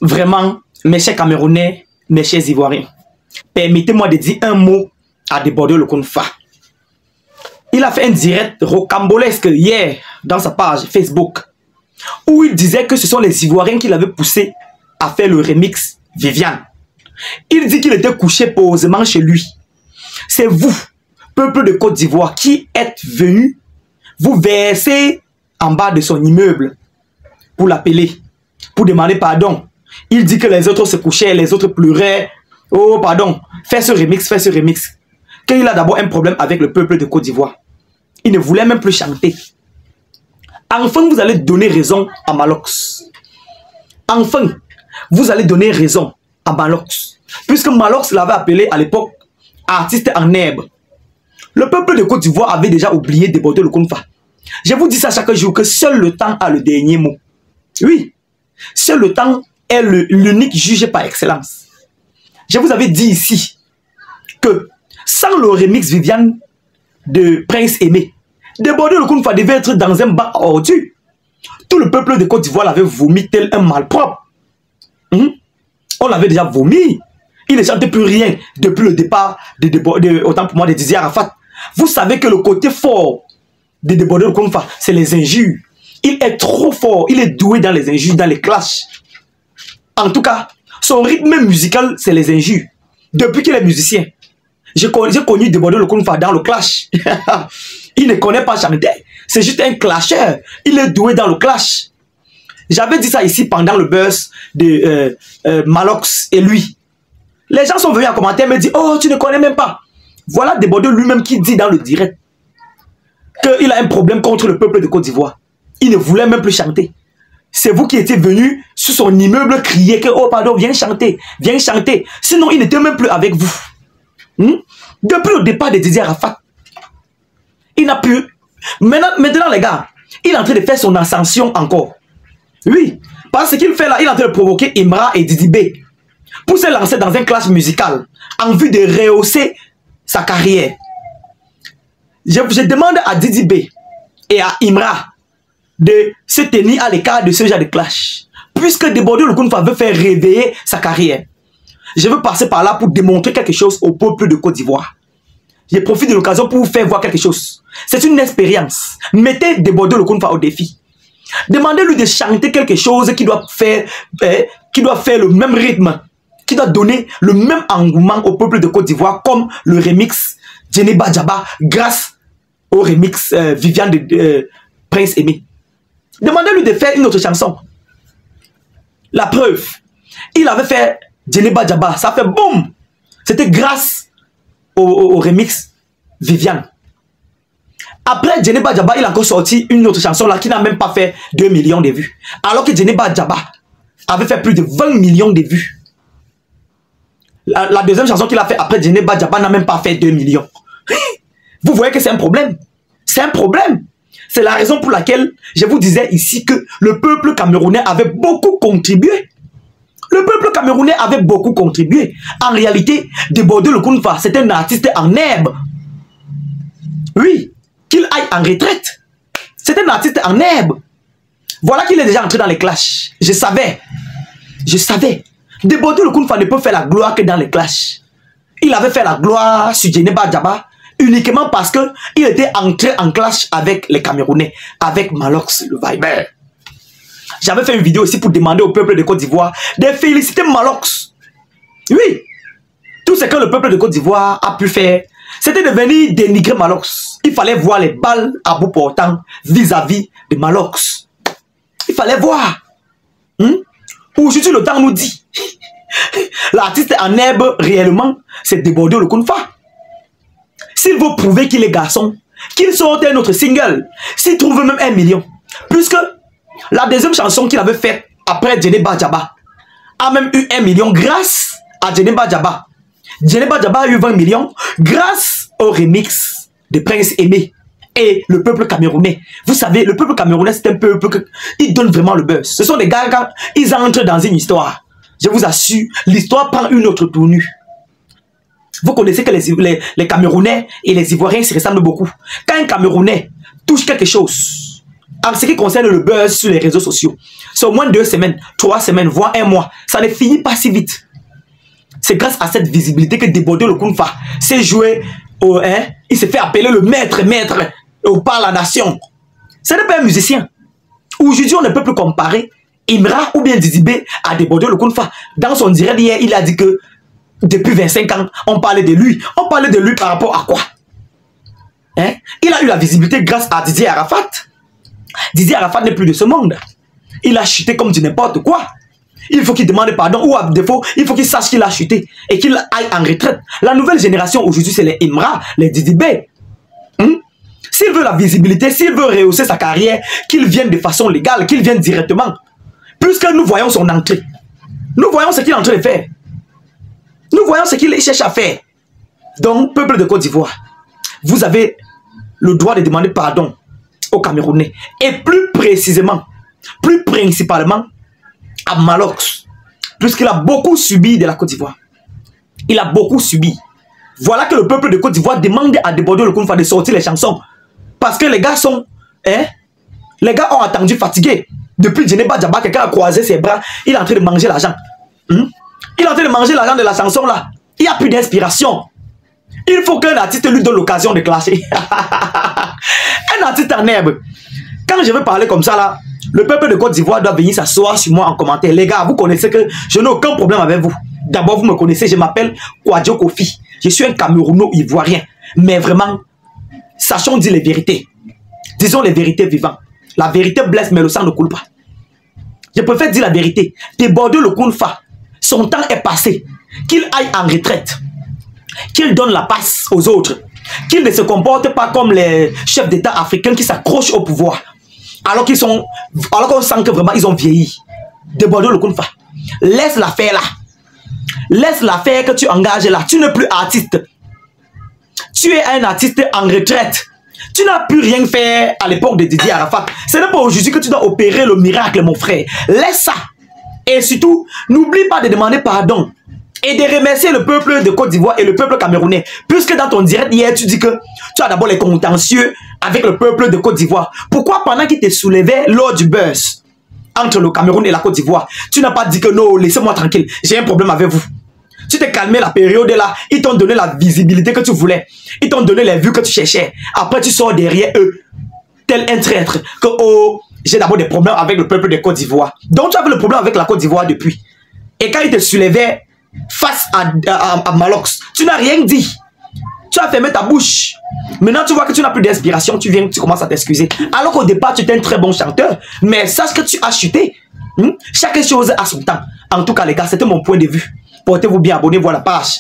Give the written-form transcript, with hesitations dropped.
Vraiment, mes chers Camerounais, mes chers Ivoiriens, permettez-moi de dire un mot à Débordeur le Konfa. Il a fait un direct rocambolesque hier dans sa page Facebook où il disait que ce sont les Ivoiriens qui l'avaient poussé à faire le remix Viviane. Il dit qu'il était couché posément chez lui. C'est vous, peuple de Côte d'Ivoire, qui êtes venus vous verser en bas de son immeuble pour l'appeler, pour demander pardon. Il dit que les autres se couchaient, les autres pleuraient. Oh pardon, fais ce remix. Qu'il a d'abord un problème avec le peuple de Côte d'Ivoire. Il ne voulait même plus chanter. Enfin, vous allez donner raison à Malox. Enfin, vous allez donner raison à Malox. Puisque Malox l'avait appelé à l'époque artiste en herbe. Le peuple de Côte d'Ivoire avait déjà oublié Débordeur le Konfa. Je vous dis ça chaque jour que seul le temps a le dernier mot. Oui, seul le temps est l'unique juge par excellence. Je vous avais dit ici que sans le remix Viviane de Prince Aimé, Débordeur le Konfa devait être dans un bac à ordures. Tout le peuple de Côte d'Ivoire l'avait vomi tel un malpropre. On l'avait déjà vomi. Il ne chantait plus rien depuis le départ autant pour moi de Didier Arafat. Vous savez que le côté fort de Débordeur le Konfa, c'est les injures. Il est trop fort, il est doué dans les injures, dans les clashs. En tout cas, son rythme musical, c'est les injures. Depuis qu'il est musicien, j'ai connu Débordeur le Konfa dans le clash. Il ne connaît pas chanter, c'est juste un clasheur. Il est doué dans le clash. J'avais dit ça ici pendant le buzz de Malox et lui. Les gens sont venus en commentaire et me disent « Oh, tu ne connais même pas ». Voilà Débordeur lui-même qui dit dans le direct qu'il a un problème contre le peuple de Côte d'Ivoire. Il ne voulait même plus chanter. C'est vous qui étiez venu sur son immeuble crier que « Oh, pardon, viens chanter, viens chanter ». Sinon, il n'était même plus avec vous. Depuis le départ de Didier Arafat, il n'a plus... Maintenant, les gars, il est en train de faire son ascension encore. Oui, parce qu'il fait là, il est en train de provoquer Imra et Didi B pour se lancer dans un clash musical en vue de rehausser sa carrière. Je demande à Didi B et à Imra de se tenir à l'écart de ce genre de clash. Puisque Débordeur le Konfa veut faire réveiller sa carrière. Je veux passer par là pour démontrer quelque chose au peuple de Côte d'Ivoire. Je profite de l'occasion pour vous faire voir quelque chose. C'est une expérience. Mettez Débordeur le Konfa au défi. Demandez-lui de chanter quelque chose qui doit faire le même rythme, qui doit donner le même engouement au peuple de Côte d'Ivoire comme le remix Djeneba Djaba grâce au remix Viviane de Prince Aimé. Demandez-lui de faire une autre chanson. La preuve, il avait fait Djeneba Djaba, ça fait boum. C'était grâce au remix Viviane. Après Djeneba Djaba, il a encore sorti une autre chanson là qui n'a même pas fait 2 millions de vues. Alors que Djeneba Djaba avait fait plus de 20 millions de vues. La deuxième chanson qu'il a fait après Djeneba Djaba n'a même pas fait 2 millions. Vous voyez que c'est un problème. C'est un problème. C'est la raison pour laquelle je vous disais ici que le peuple camerounais avait beaucoup contribué. Le peuple camerounais avait beaucoup contribué. En réalité, Débordeur le Konfa, c'est un artiste en herbe. Oui, qu'il aille en retraite. C'est un artiste en herbe. Voilà qu'il est déjà entré dans les clashs. Je savais. Débordeur le Konfa ne peut faire la gloire que dans les clashs. Il avait fait la gloire sur Djeneba Djaba uniquement parce qu'il était entré en clash avec les Camerounais, avec Malox le Viber. J'avais fait une vidéo aussi pour demander au peuple de Côte d'Ivoire de féliciter Malox. Oui, tout ce que le peuple de Côte d'Ivoire a pu faire, c'était de venir dénigrer Malox. Il fallait voir les balles à bout portant vis-à-vis de Malox. Il fallait voir. Aujourd'hui, le temps nous dit. L'artiste en herbe, réellement, c'est Débordeur le Konfa. S'il veut prouver qu'il est garçon, qu'il sorte un autre single, s'il trouve même 1 million. Puisque la deuxième chanson qu'il avait faite après Djeneba Djaba a même eu 1 million grâce à Djeneba Djaba. Djeneba Djaba a eu 20 millions grâce au remix de Prince Aimé et le peuple camerounais. Vous savez, le peuple camerounais, c'est un peuple qui donne vraiment le buzz. Ce sont des gars, quand ils entrent dans une histoire, je vous assure, l'histoire prend une autre tournure. Vous connaissez que les Camerounais et les Ivoiriens se ressemblent beaucoup. Quand un Camerounais touche quelque chose, En ce qui concerne le buzz sur les réseaux sociaux, c'est au moins 2 semaines, 3 semaines, voire 1 mois. Ça ne finit pas si vite. C'est grâce à cette visibilité que Debordeo Lokounfa s'est joué au... il s'est fait appeler le maître par la nation. Ce n'est pas un musicien. Aujourd'hui, on ne peut plus comparer Imra ou bien Didibé à Debordeo Lokounfa. Dans son direct hier, il a dit que depuis 25 ans, on parlait de lui. On parlait de lui par rapport à quoi? Il a eu la visibilité grâce à Didier Arafat. Didier Arafat n'est plus de ce monde. Il a chuté comme du n'importe quoi. Il faut qu'il demande pardon ou à défaut, il faut qu'il sache qu'il a chuté et qu'il aille en retraite. La nouvelle génération aujourd'hui, c'est les Imra, les Didibé. S'il veut la visibilité, s'il veut rehausser sa carrière, qu'il vienne de façon légale, qu'il vienne directement. Puisque nous voyons son entrée. Nous voyons ce qu'il est en train de faire. Nous voyons ce qu'il cherche à faire. Donc, peuple de Côte d'Ivoire, vous avez le droit de demander pardon aux Camerounais. Et plus précisément, plus principalement, à Malox. Puisqu'il a beaucoup subi de la Côte d'Ivoire. Il a beaucoup subi. Voilà que le peuple de Côte d'Ivoire demande à Debordeo Lokounfa de sortir les chansons. Parce que les gars sont... les gars ont attendu fatigués. Depuis Djeneba Djaba, quelqu'un a croisé ses bras. Il est en train de manger l'argent. Il est en train de manger l'argent de la chanson là. Il n'y a plus d'inspiration. Il faut qu'un artiste lui donne l'occasion de clasher. Un artiste en herbe. Quand je veux parler comme ça là, le peuple de Côte d'Ivoire doit venir s'asseoir sur moi en commentaire. Les gars, vous connaissez que je n'ai aucun problème avec vous. D'abord, vous me connaissez, je m'appelle Kouadio Kofi. Je suis un Camerouno-Ivoirien. Mais vraiment, sachons dire les vérités. Disons les vérités vivantes. La vérité blesse, mais le sang ne coule pas. Je préfère dire la vérité. Debordeo Lokounfa, son temps est passé. Qu'il aille en retraite. Qu'il donne la passe aux autres. Qu'il ne se comporte pas comme les chefs d'État africains qui s'accrochent au pouvoir. Alors qu'ils sont... Alors qu'on sent que vraiment ils ont vieilli. Debordeo Lokounfa, laisse l'affaire là. Laisse l'affaire que tu engages là. Tu n'es plus artiste. Tu es un artiste en retraite. Tu n'as plus rien fait à l'époque de Didier Arafat. Ce n'est pas aujourd'hui que tu dois opérer le miracle, mon frère. Laisse ça. Et surtout, n'oublie pas de demander pardon. Et de remercier le peuple de Côte d'Ivoire et le peuple camerounais. Puisque dans ton direct hier, tu dis que tu as d'abord les contentieux avec le peuple de Côte d'Ivoire. Pourquoi pendant qu'il te soulevait lors du buzz entre le Cameroun et la Côte d'Ivoire, tu n'as pas dit que non, laissez-moi tranquille, j'ai un problème avec vous. Tu t'es calmé la période là, ils t'ont donné la visibilité que tu voulais. Ils t'ont donné les vues que tu cherchais. Après, tu sors derrière eux, tel un traître, que oh, j'ai d'abord des problèmes avec le peuple de Côte d'Ivoire. Donc, tu avais le problème avec la Côte d'Ivoire depuis. Et quand ils te soulevaient face à Malox, tu n'as rien dit. Tu as fermé ta bouche. Maintenant, tu vois que tu n'as plus d'inspiration, tu viens, tu commences à t'excuser. Alors qu'au départ, tu étais un très bon chanteur. Mais sache que tu as chuté. Chaque chose a son temps. En tout cas, les gars, c'était mon point de vue. Portez-vous bien, abonnez-vous à la page.